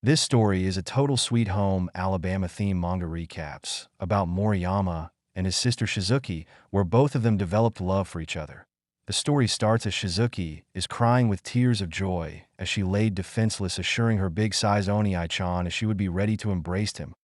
This story is a total Sweet Home Alabama-themed manga recaps about Moriyama and his sister Shizuki, where both of them developed love for each other. The story starts as Shizuki is crying with tears of joy as she laid defenseless, assuring her big-sized Oni-chan as she would be ready to embrace him.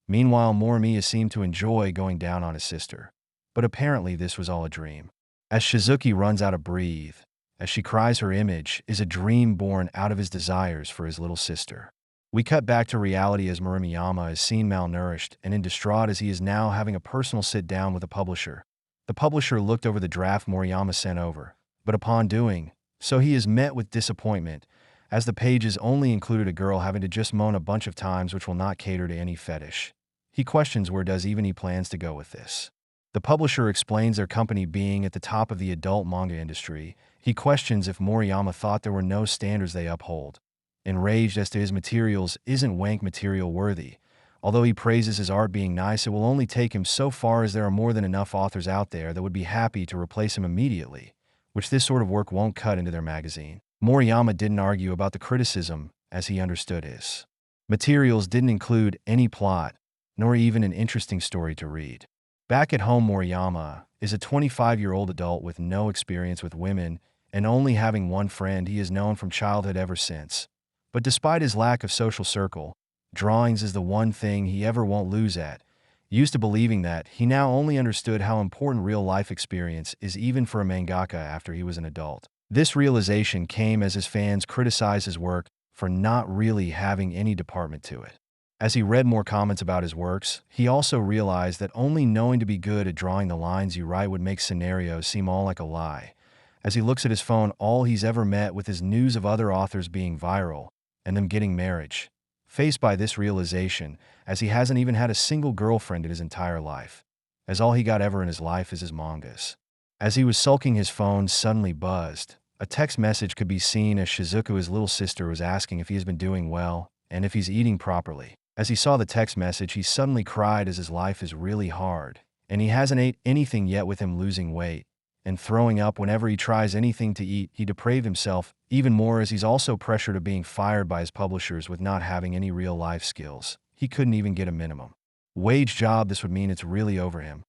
Meanwhile, Morimiya seemed to enjoy going down on his sister. But apparently this was all a dream. As Shizuki runs out of breath, as she cries, her image is a dream born out of his desires for his little sister. We cut back to reality as Moriyama is seen malnourished and in distraught as he is now having a personal sit-down with a publisher. The publisher looked over the draft Moriyama sent over, but upon doing so he is met with disappointment, as the pages only included a girl having to just moan a bunch of times, which will not cater to any fetish. He questions where does even he plans to go with this. The publisher explains their company being at the top of the adult manga industry. He questions if Moriyama thought there were no standards they uphold. Enraged as to his materials isn't wank material worthy. Although he praises his art being nice, it will only take him so far as there are more than enough authors out there that would be happy to replace him immediately, which this sort of work won't cut into their magazine. Moriyama didn't argue about the criticism, as he understood his materials didn't include any plot, nor even an interesting story to read. Back at home, Moriyama is a 25-year-old adult with no experience with women and only having one friend he has known from childhood ever since. But despite his lack of social circle, drawings is the one thing he ever won't lose at. Used to believing that, he now only understood how important real-life experience is even for a mangaka after he was an adult. This realization came as his fans criticized his work for not really having any department to it. As he read more comments about his works, he also realized that only knowing to be good at drawing the lines you write would make scenarios seem all like a lie. As he looks at his phone, all he's ever met with is news of other authors being viral and them getting marriage. Faced by this realization, as he hasn't even had a single girlfriend in his entire life, as all he got ever in his life is his mangas. As he was sulking, his phone suddenly buzzed. A text message could be seen as Shizuku, his little sister, was asking if he has been doing well and if he's eating properly. As he saw the text message, he suddenly cried as his life is really hard, and he hasn't ate anything yet, with him losing weight and throwing up whenever he tries anything to eat. He depraved himself even more as he's also pressured of being fired by his publishers with not having any real life skills. He couldn't even get a minimum wage job. This would mean it's really over him.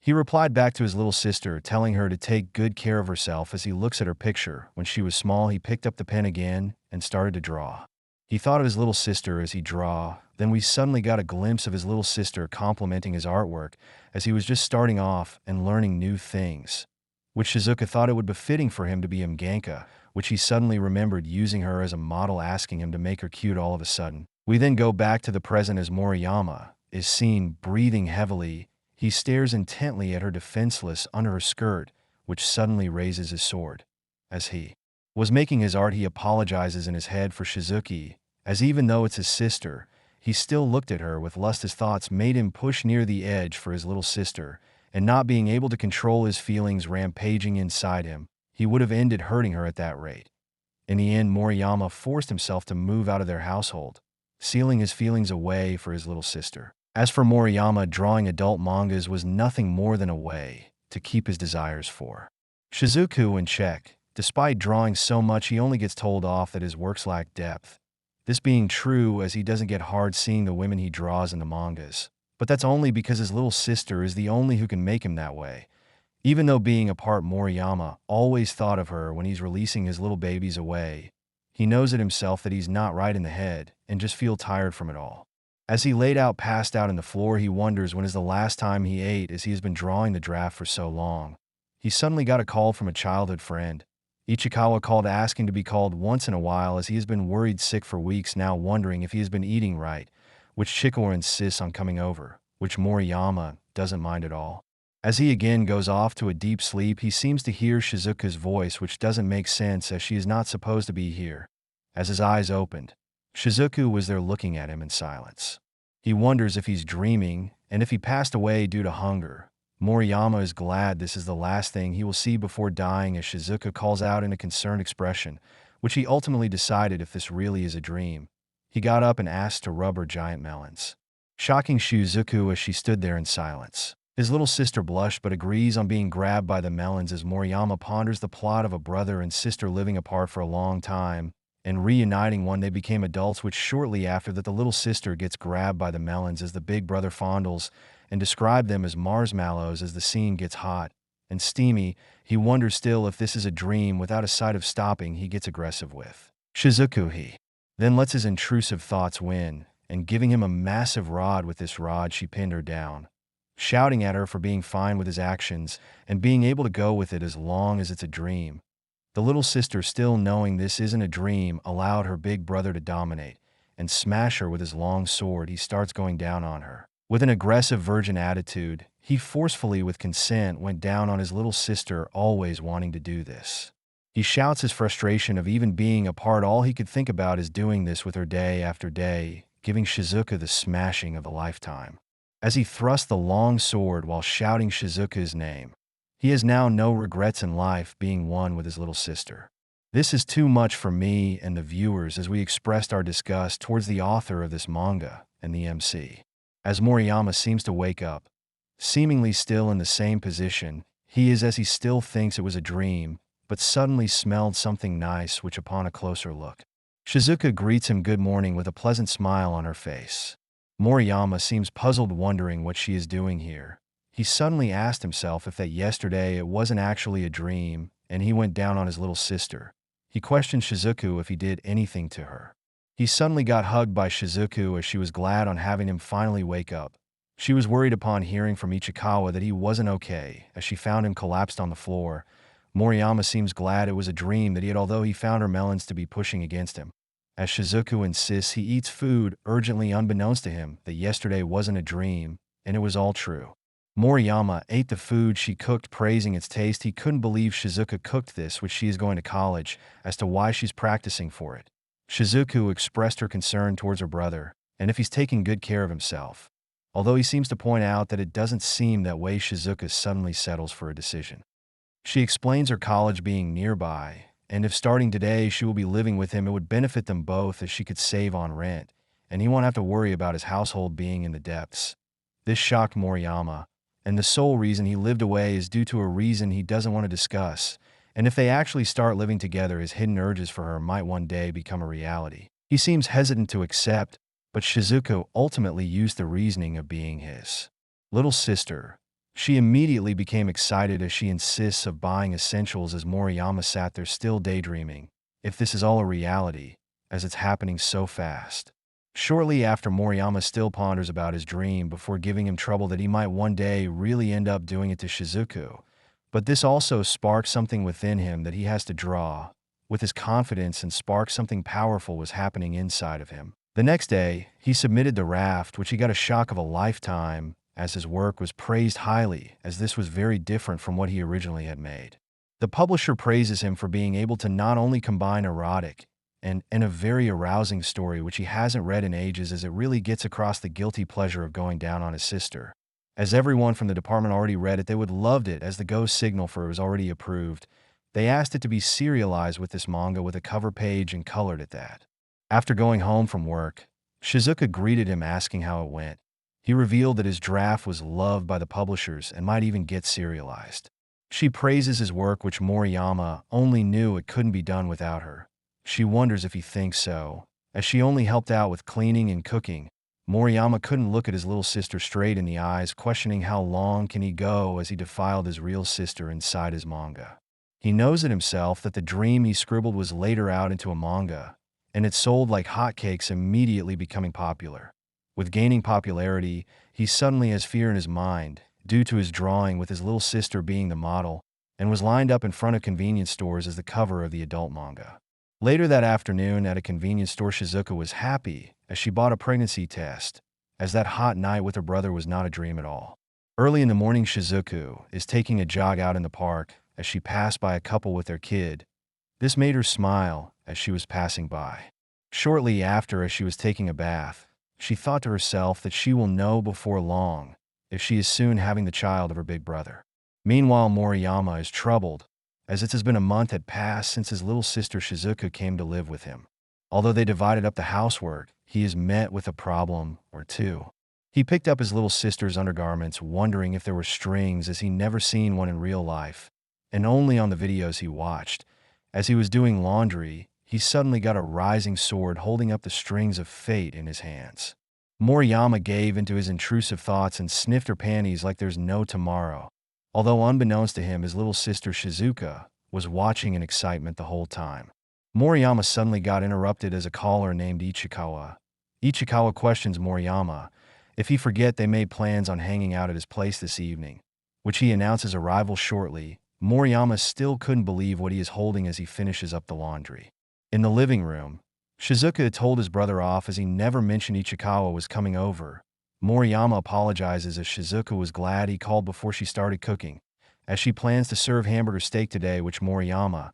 He replied back to his little sister, telling her to take good care of herself. As he looks at her picture when she was small, he picked up the pen again and started to draw. He thought of his little sister as he draw. Then we suddenly got a glimpse of his little sister complimenting his artwork as he was just starting off and learning new things, which Shizuka thought it would be befitting for him to be a mangaka, which he suddenly remembered using her as a model, asking him to make her cute all of a sudden. We then go back to the present as Moriyama is seen breathing heavily. He stares intently at her defenseless under her skirt, which suddenly raises his sword. As he was making his art, he apologizes in his head for Shizuki, as even though it's his sister, he still looked at her with lust. His thoughts made him push near the edge for his little sister, and not being able to control his feelings rampaging inside him, he would have ended hurting her at that rate. In the end, Moriyama forced himself to move out of their household, sealing his feelings away for his little sister. As for Moriyama, drawing adult mangas was nothing more than a way to keep his desires for Shizuku in check. Despite drawing so much, he only gets told off that his works lack depth. This being true, as he doesn't get hard seeing the women he draws in the mangas. But that's only because his little sister is the only who can make him that way. Even though being apart, Moriyama always thought of her when he's releasing his little babies away. He knows it himself that he's not right in the head and just feel tired from it all. As he laid out, passed out on the floor, he wonders when is the last time he ate, as he has been drawing the draft for so long. He suddenly got a call from a childhood friend. Ichikawa called asking to be called once in a while, as he has been worried sick for weeks now, wondering if he has been eating right, which Chikawa insists on coming over, which Moriyama doesn't mind at all. As he again goes off to a deep sleep, he seems to hear Shizuka's voice, which doesn't make sense as she is not supposed to be here. As his eyes opened, Shizuku was there looking at him in silence. He wonders if he's dreaming and if he passed away due to hunger. Moriyama is glad this is the last thing he will see before dying, as Shizuka calls out in a concerned expression, which he ultimately decided if this really is a dream. He got up and asked to rub her giant melons, shocking Shizuku as she stood there in silence. His little sister blushed but agrees on being grabbed by the melons as Moriyama ponders the plot of a brother and sister living apart for a long time. and reuniting when they became adults, which shortly after that the little sister gets grabbed by the melons as the big brother fondles and described them as marshmallows. As the scene gets hot and steamy, he wonders still if this is a dream. Without a sight of stopping, he gets aggressive with Shizuku. He then lets his intrusive thoughts win, and giving him a massive rod. With this rod she pinned her down, shouting at her for being fine with his actions and being able to go with it as long as it's a dream. The little sister, still knowing this isn't a dream, allowed her big brother to dominate and smash her with his long sword. He starts going down on her. With an aggressive virgin attitude, he forcefully, with consent, went down on his little sister, always wanting to do this. He shouts his frustration of even being apart. All he could think about is doing this with her day after day, giving Shizuka the smashing of a lifetime. As he thrusts the long sword while shouting Shizuka's name, he has now no regrets in life, being one with his little sister. This is too much for me and the viewers, as we expressed our disgust towards the author of this manga and the MC. As Moriyama seems to wake up, seemingly still in the same position he is, as he still thinks it was a dream, but suddenly smelled something nice, which upon a closer look, Shizuka greets him good morning with a pleasant smile on her face. Moriyama seems puzzled, wondering what she is doing here. He suddenly asked himself if that yesterday it wasn't actually a dream and he went down on his little sister. He questioned Shizuku if he did anything to her. He suddenly got hugged by Shizuku, as she was glad on having him finally wake up. She was worried upon hearing from Ichikawa that he wasn't okay, as she found him collapsed on the floor. Moriyama seems glad it was a dream that he had, although he found her melons to be pushing against him. As Shizuku insists he eats food urgently, unbeknownst to him that yesterday wasn't a dream and it was all true. Moriyama ate the food she cooked, praising its taste. He couldn't believe Shizuka cooked this, which she is going to college, as to why she's practicing for it. Shizuku expressed her concern towards her brother, and if he's taking good care of himself. Although he seems to point out that it doesn't seem that way, Shizuka suddenly settles for a decision. She explains her college being nearby, and if starting today she will be living with him, it would benefit them both, as she could save on rent, and he won't have to worry about his household being in the depths. This shocked Moriyama, and the sole reason he lived away is due to a reason he doesn't want to discuss, and if they actually start living together, his hidden urges for her might one day become a reality. He seems hesitant to accept, but Shizuku ultimately used the reasoning of being his little sister. She immediately became excited as she insists of buying essentials, as Moriyama sat there still daydreaming if this is all a reality, as it's happening so fast. Shortly after, Moriyama still ponders about his dream before giving him trouble that he might one day really end up doing it to Shizuku. But this also sparks something within him that he has to draw. With his confidence and spark, something powerful was happening inside of him. The next day, he submitted the raft, which he got a shock of a lifetime, as his work was praised highly, as this was very different from what he originally had made. The publisher praises him for being able to not only combine erotic and a very arousing story, which he hasn't read in ages, as it really gets across the guilty pleasure of going down on his sister. As everyone from the department already read it, they would loved it, as the go signal for it was already approved. They asked it to be serialized with this manga with a cover page and colored at that. After going home from work, Shizuka greeted him, asking how it went. He revealed that his draft was loved by the publishers and might even get serialized. She praises his work, which Moriyama only knew it couldn't be done without her. She wonders if he thinks so, as she only helped out with cleaning and cooking. Moriyama couldn't look at his little sister straight in the eyes, questioning how long can he go, as he defiled his real sister inside his manga. He knows it himself that the dream he scribbled was later out into a manga, and it sold like hotcakes, immediately becoming popular. With gaining popularity, he suddenly has fear in his mind, due to his drawing with his little sister being the model, and was lined up in front of convenience stores as the cover of the adult manga. Later that afternoon at a convenience store, Shizuka was happy as she bought a pregnancy test, as that hot night with her brother was not a dream at all. Early in the morning, Shizuku is taking a jog out in the park as she passed by a couple with their kid. This made her smile as she was passing by. Shortly after, as she was taking a bath, she thought to herself that she will know before long if she is soon having the child of her big brother. Meanwhile, Moriyama is troubled, as it has been a month had passed since his little sister Shizuka came to live with him. Although they divided up the housework, he is met with a problem or two. He picked up his little sister's undergarments, wondering if there were strings, as he never seen one in real life, and only on the videos he watched. As he was doing laundry, he suddenly got a rising sword holding up the strings of fate in his hands. Moriyama gave into his intrusive thoughts and sniffed her panties like there's no tomorrow. Although unbeknownst to him, his little sister Shizuka was watching in excitement the whole time. Moriyama suddenly got interrupted as a caller named Ichikawa. Ichikawa questions Moriyama if he forget they made plans on hanging out at his place this evening, which he announces arrival shortly. Moriyama still couldn't believe what he is holding as he finishes up the laundry. In the living room, Shizuka had told his brother off as he never mentioned Ichikawa was coming over. Moriyama apologizes as Shizuka was glad he called before she started cooking, as she plans to serve hamburger steak today, which Moriyama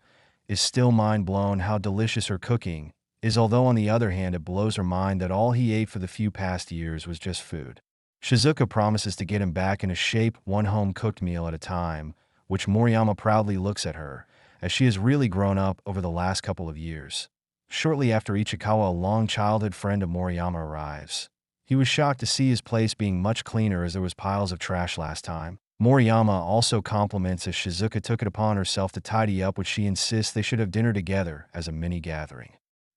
is still mind-blown how delicious her cooking is, although on the other hand it blows her mind that all he ate for the few past years was just food. Shizuka promises to get him back into shape, one home-cooked meal at a time, which Moriyama proudly looks at her, as she has really grown up over the last couple of years. Shortly after Ichikawa, a long childhood friend of Moriyama, arrives. He was shocked to see his place being much cleaner as there was piles of trash last time. Moriyama also compliments as Shizuka took it upon herself to tidy up, which she insists they should have dinner together as a mini-gathering.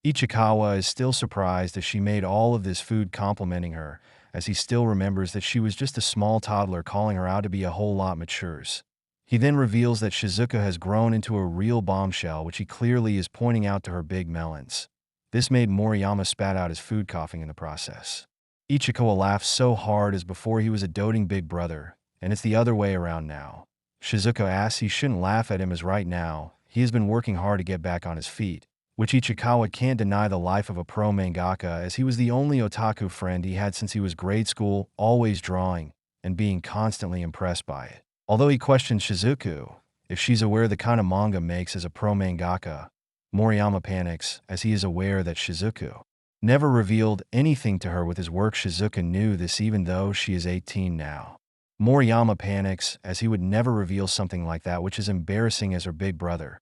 Ichikawa is still surprised as she made all of this food, complimenting her, as he still remembers that she was just a small toddler, calling her out to be a whole lot matures. He then reveals that Shizuka has grown into a real bombshell, which he clearly is pointing out to her big melons. This made Moriyama spat out his food, coughing in the process. Ichikawa laughs so hard as before he was a doting big brother, and it's the other way around now. Shizuka asks he shouldn't laugh at him as right now he has been working hard to get back on his feet, which Ichikawa can't deny the life of a pro mangaka, as he was the only otaku friend he had since he was grade school, always drawing and being constantly impressed by it. Although he questions Shizuku if she's aware the kind of manga makes as a pro mangaka, Moriyama panics as he is aware that Shizuku never revealed anything to her with his work. Shizuka knew this even though she is 18 now. Moriyama panics as he would never reveal something like that, which is embarrassing as her big brother.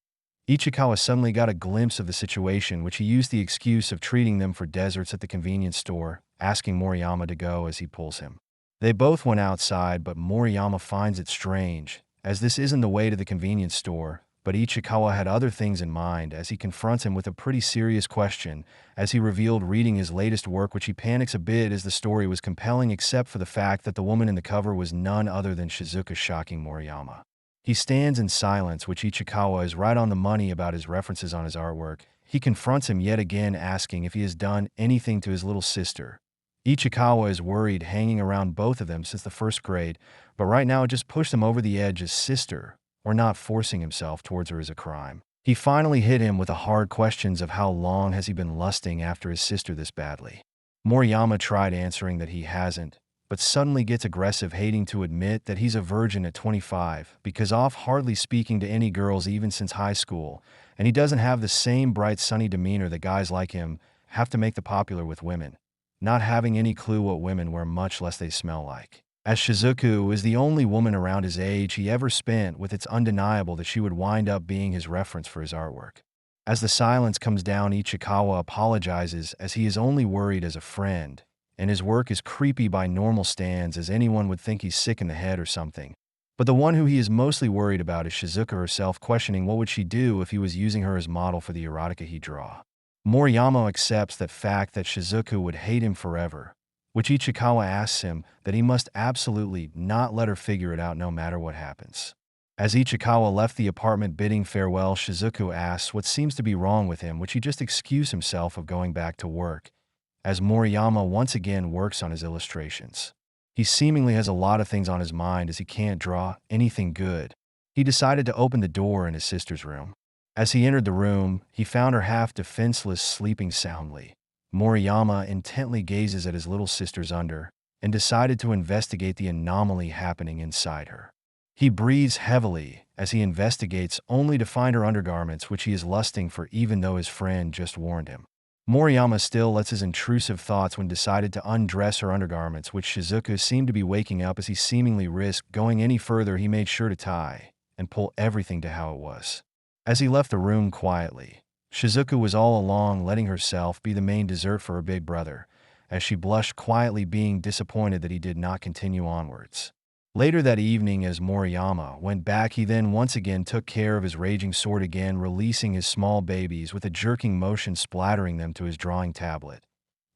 Ichikawa suddenly got a glimpse of the situation, which he used the excuse of treating them for desserts at the convenience store, asking Moriyama to go as he pulls him. They both went outside, but Moriyama finds it strange, as this isn't the way to the convenience store, but Ichikawa had other things in mind as he confronts him with a pretty serious question, as he revealed reading his latest work, which he panics a bit as the story was compelling except for the fact that the woman in the cover was none other than Shizuka, shocking Moriyama. He stands in silence, which Ichikawa is right on the money about his references on his artwork. He confronts him yet again, asking if he has done anything to his little sister. Ichikawa is worried, hanging around both of them since the first grade, but right now it just pushed him over the edge as sister, or not forcing himself towards her, is a crime. He finally hit him with the hard questions of how long has he been lusting after his sister this badly. Moriyama tried answering that he hasn't, but suddenly gets aggressive, hating to admit that he's a virgin at 25, because off hardly speaking to any girls even since high school, and he doesn't have the same bright sunny demeanor that guys like him have to make the popular with women, not having any clue what women wear, much less they smell like. As Shizuku is the only woman around his age he ever spent with, it's undeniable that she would wind up being his reference for his artwork. As the silence comes down, Ichikawa apologizes as he is only worried as a friend, and his work is creepy by normal standards, as anyone would think he's sick in the head or something. But the one who he is mostly worried about is Shizuka herself, questioning what would she do if he was using her as model for the erotica he draw. Moriyama accepts that fact that Shizuku would hate him forever, which Ichikawa asks him that he must absolutely not let her figure it out no matter what happens. As Ichikawa left the apartment bidding farewell, Shizuku asks what seems to be wrong with him, which he just excuses himself of going back to work, as Moriyama once again works on his illustrations. He seemingly has a lot of things on his mind as he can't draw anything good. He decided to open the door in his sister's room. As he entered the room, he found her half defenseless, sleeping soundly. Moriyama intently gazes at his little sister's under and decided to investigate the anomaly happening inside her. He breathes heavily as he investigates, only to find her undergarments, which he is lusting for even though his friend just warned him. Moriyama still lets his intrusive thoughts when decided to undress her undergarments, which Shizuka seemed to be waking up as he seemingly risked going any further. He made sure to tie and pull everything to how it was. As he left the room quietly, Shizuka was all along letting herself be the main dessert for her big brother, as she blushed quietly, being disappointed that he did not continue onwards. Later that evening, as Moriyama went back, he then once again took care of his raging sword again, releasing his small babies with a jerking motion, splattering them to his drawing tablet.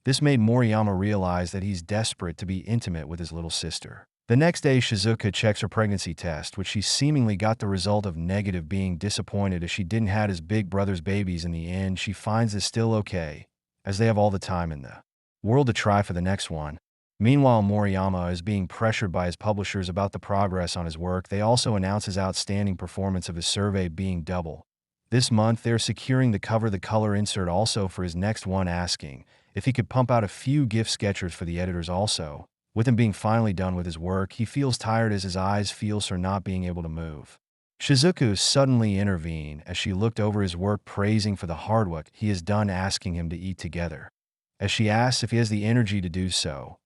This made Moriyama realize that he's desperate to be intimate with his little sister. The next day, Shizuka checks her pregnancy test, which she seemingly got the result of negative, being disappointed as she didn't have his big brother's babies in the end. She finds this still okay, as they have all the time in the world to try for the next one. Meanwhile, Moriyama is being pressured by his publishers about the progress on his work. They also announce his outstanding performance of his survey being double. This month, they're securing the cover, the color insert also for his next one, asking if he could pump out a few gift sketchers for the editors also. With him being finally done with his work, he feels tired as his eyes feel for not being able to move. Shizuku suddenly intervened as she looked over his work, praising for the hard work he has done, asking him to eat together. As she asks if he has the energy to do so,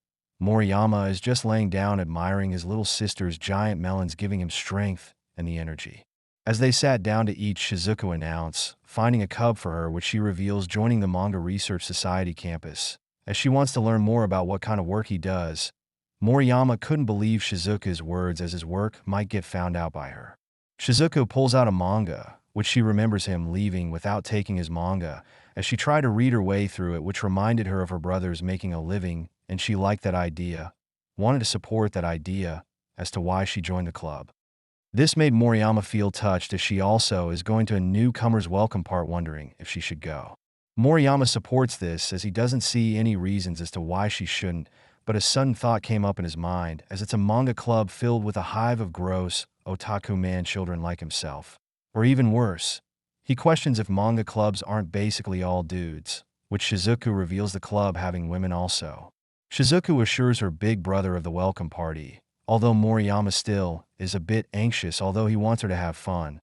Moriyama is just laying down, admiring his little sister's giant melons, giving him strength and the energy. As they sat down to eat, Shizuku announced finding a cub for her, which she reveals joining the Manga Research Society campus, as she wants to learn more about what kind of work he does. Moriyama couldn't believe Shizuku's words, as his work might get found out by her. Shizuku pulls out a manga, which she remembers him leaving without taking his manga, as she tried to read her way through it, which reminded her of her brothers making a living, and she liked that idea, wanted to support that idea, as to why she joined the club. This made Moriyama feel touched, as she also is going to a newcomer's welcome part, wondering if she should go. Moriyama supports this, as he doesn't see any reasons as to why she shouldn't, but a sudden thought came up in his mind, as it's a manga club filled with a hive of gross, otaku man children like himself. Or even worse, he questions if manga clubs aren't basically all dudes, which Shizuku reveals the club having women also. Shizuku assures her big brother of the welcome party, although Moriyama still is a bit anxious, although he wants her to have fun.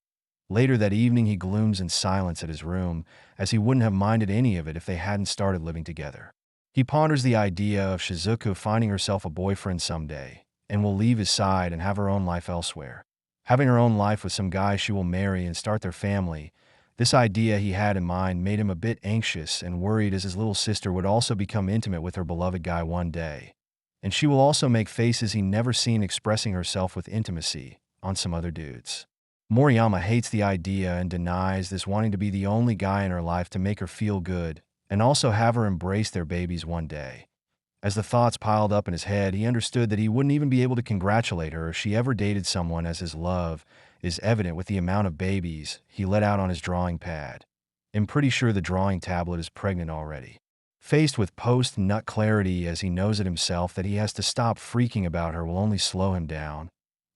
Later that evening, he glooms in silence at his room, as he wouldn't have minded any of it if they hadn't started living together. He ponders the idea of Shizuku finding herself a boyfriend someday, and will leave his side and have her own life elsewhere. Having her own life with some guy she will marry and start their family. This idea he had in mind made him a bit anxious and worried, as his little sister would also become intimate with her beloved guy one day. And she will also make faces he never seen, expressing herself with intimacy on some other dudes. Moriyama hates the idea and denies this, wanting to be the only guy in her life to make her feel good, and also have her embrace their babies one day. As the thoughts piled up in his head, he understood that he wouldn't even be able to congratulate her if she ever dated someone, as his love is evident with the amount of babies he let out on his drawing pad. I'm pretty sure the drawing tablet is pregnant already. Faced with post-nut clarity, as he knows it himself that he has to stop freaking about her, will only slow him down.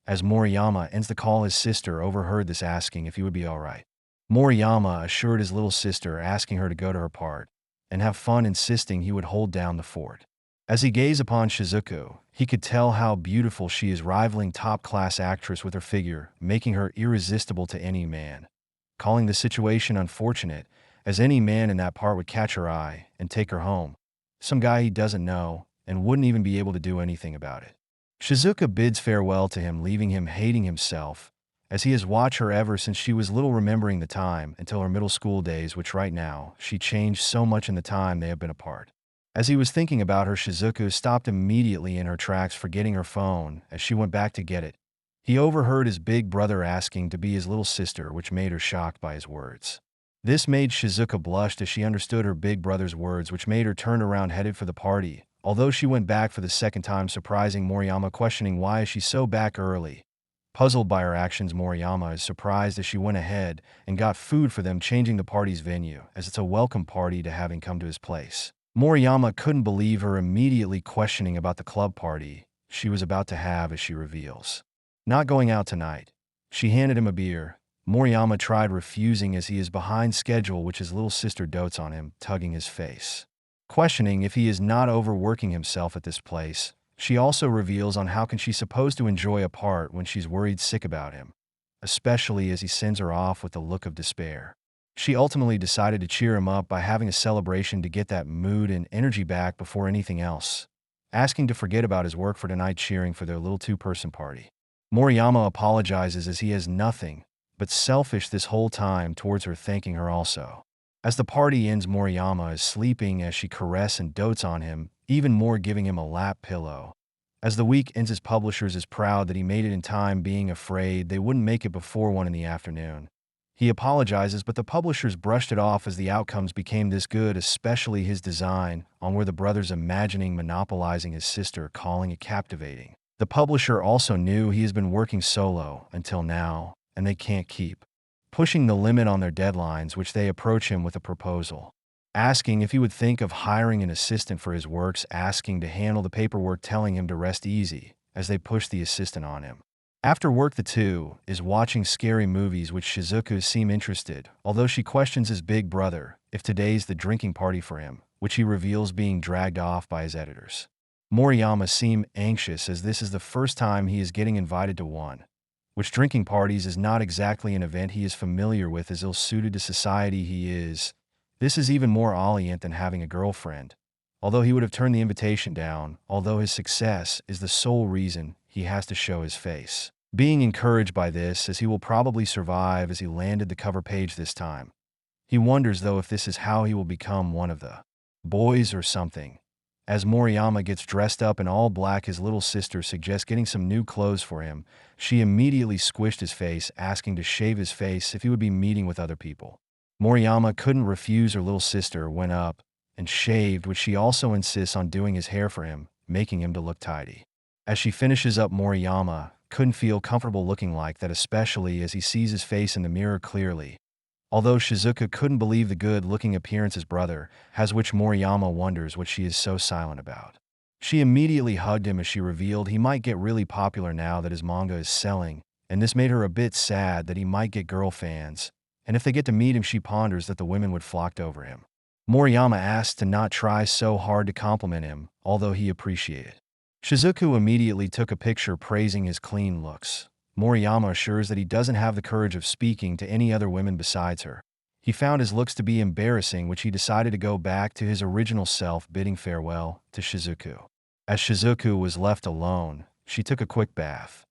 As Moriyama ends the call, his sister overheard this, asking if he would be alright. Moriyama assured his little sister, asking her to go to her part and have fun, insisting he would hold down the fort. As he gazed upon Shizuku, he could tell how beautiful she is, rivaling top-class actress with her figure, making her irresistible to any man. Calling the situation unfortunate, as any man in that part would catch her eye and take her home. Some guy he doesn't know and wouldn't even be able to do anything about it. Shizuka bids farewell to him, leaving him hating himself, as he has watched her ever since she was little, remembering the time until her middle school days, which right now she changed so much in the time they have been apart. As he was thinking about her, Shizuku stopped immediately in her tracks, forgetting her phone as she went back to get it. He overheard his big brother asking to be his little sister, which made her shocked by his words. This made Shizuka blush as she understood her big brother's words, which made her turn around, headed for the party, although she went back for the second time, surprising Moriyama, questioning why is she so back early. Puzzled by her actions, Moriyama is surprised as she went ahead and got food for them, changing the party's venue, as it's a welcome party to having come to his place. Moriyama couldn't believe her, immediately questioning about the club party she was about to have, as she reveals not going out tonight. She handed him a beer. Moriyama tried refusing, as he is behind schedule, which his little sister dotes on him, tugging his face. Questioning if he is not overworking himself at this place, she also reveals on how can she supposed to enjoy a part when she's worried sick about him, especially as he sends her off with a look of despair. She ultimately decided to cheer him up by having a celebration to get that mood and energy back before anything else, asking to forget about his work for tonight, cheering for their little two-person party. Moriyama apologizes, as he has nothing but selfish this whole time towards her, thanking her also. As the party ends, Moriyama is sleeping as she caresses and dotes on him, even more, giving him a lap pillow. As the week ends, his publishers is proud that he made it in time, being afraid they wouldn't make it before 1 in the afternoon. He apologizes, but the publishers brushed it off as the outcomes became this good, especially his design on where the brothers imagining monopolizing his sister, calling it captivating. The publisher also knew he has been working solo until now, and they can't keep pushing the limit on their deadlines, which they approach him with a proposal, asking if he would think of hiring an assistant for his works, asking to handle the paperwork, telling him to rest easy as they push the assistant on him. After work, the two is watching scary movies, which Shizuku seem interested, although she questions his big brother if today's the drinking party for him, which he reveals being dragged off by his editors. Moriyama seem anxious as this is the first time he is getting invited to one, which drinking parties is not exactly an event he is familiar with, as ill-suited to society he is. This is even more alien than having a girlfriend, although he would have turned the invitation down, although his success is the sole reason he has to show his face. Being encouraged by this, as he will probably survive, as he landed the cover page this time. He wonders though if this is how he will become one of the boys or something. As Moriyama gets dressed up in all black, his little sister suggests getting some new clothes for him. She immediately squished his face, asking to shave his face if he would be meeting with other people. Moriyama couldn't refuse. Her little sister went up and shaved, which she also insists on doing his hair for him, making him to look tidy. As she finishes up, Moriyama couldn't feel comfortable looking like that, especially as he sees his face in the mirror clearly. Although Shizuka couldn't believe the good-looking appearance his brother has, which Moriyama wonders what she is so silent about. She immediately hugged him as she revealed he might get really popular now that his manga is selling, and this made her a bit sad that he might get girl fans, and if they get to meet him, she ponders that the women would flock over him. Moriyama asks to not try so hard to compliment him, although he appreciated. Shizuku immediately took a picture praising his clean looks. Moriyama assures that he doesn't have the courage of speaking to any other women besides her. He found his looks to be embarrassing, which he decided to go back to his original self, bidding farewell to Shizuku. As Shizuku was left alone, she took a quick bath.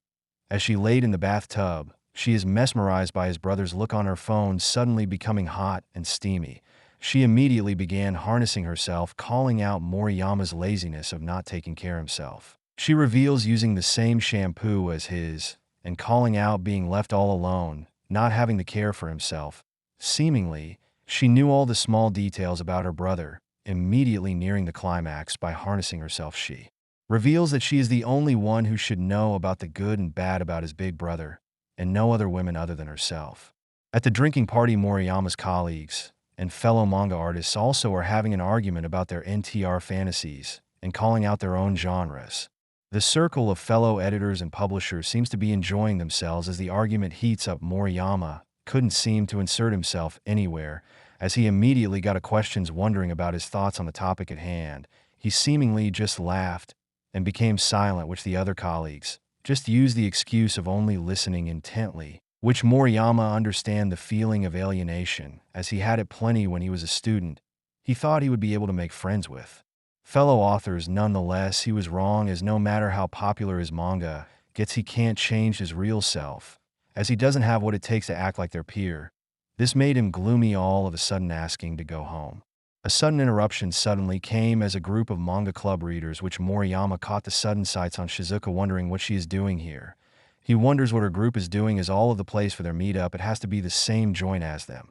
As she laid in the bathtub, she is mesmerized by his brother's look on her phone suddenly becoming hot and steamy. She immediately began harnessing herself, calling out Moriyama's laziness of not taking care of himself. She reveals using the same shampoo as his, and calling out being left all alone, not having the care for himself. Seemingly, she knew all the small details about her brother. Immediately nearing the climax by harnessing herself, she reveals that she is the only one who should know about the good and bad about his big brother, and no other women other than herself. At the drinking party, Moriyama's colleagues and fellow manga artists also are having an argument about their NTR fantasies and calling out their own genres. The circle of fellow editors and publishers seems to be enjoying themselves as the argument heats up. Moriyama couldn't seem to insert himself anywhere, as he immediately got a questions wondering about his thoughts on the topic at hand. He seemingly just laughed and became silent, which the other colleagues just used the excuse of only listening intently, which Moriyama understand the feeling of alienation, as he had it plenty when he was a student. He thought he would be able to make friends with fellow authors. Nonetheless, he was wrong, as no matter how popular his manga gets, he can't change his real self, as he doesn't have what it takes to act like their peer. This made him gloomy, all of a sudden asking to go home. A sudden interruption suddenly came as a group of manga club readers, which Moriyama caught the sudden sights on Shizuka, wondering what she is doing here. He wonders what her group is doing, as all of the place for their meetup, it has to be the same joint as them.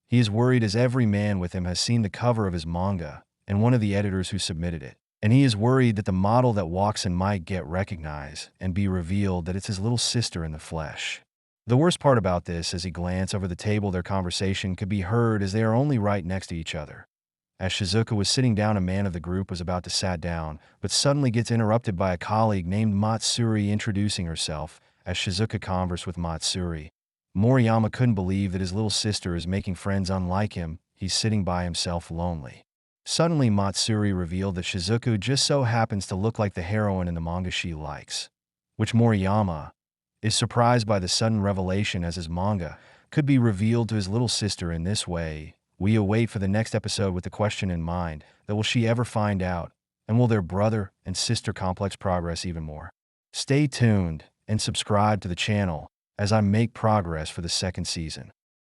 He is worried as every man with him has seen the cover of his manga and one of the editors who submitted it, and he is worried that the model that walks in might get recognized and be revealed that it's his little sister in the flesh. The worst part about this, as he glanced over the table, their conversation could be heard as they are only right next to each other. As Shizuka was sitting down, a man of the group was about to sit down, but suddenly gets interrupted by a colleague named Matsuri introducing herself. As Shizuka conversed with Matsuri, Moriyama couldn't believe that his little sister is making friends. Unlike him, he's sitting by himself lonely. Suddenly, Matsuri revealed that Shizuku just so happens to look like the heroine in the manga she likes, which Moriyama is surprised by the sudden revelation, as his manga could be revealed to his little sister in this way. We await for the next episode with the question in mind that will she ever find out, and will their brother and sister complex progress even more? Stay tuned and subscribe to the channel as I make progress for the second season.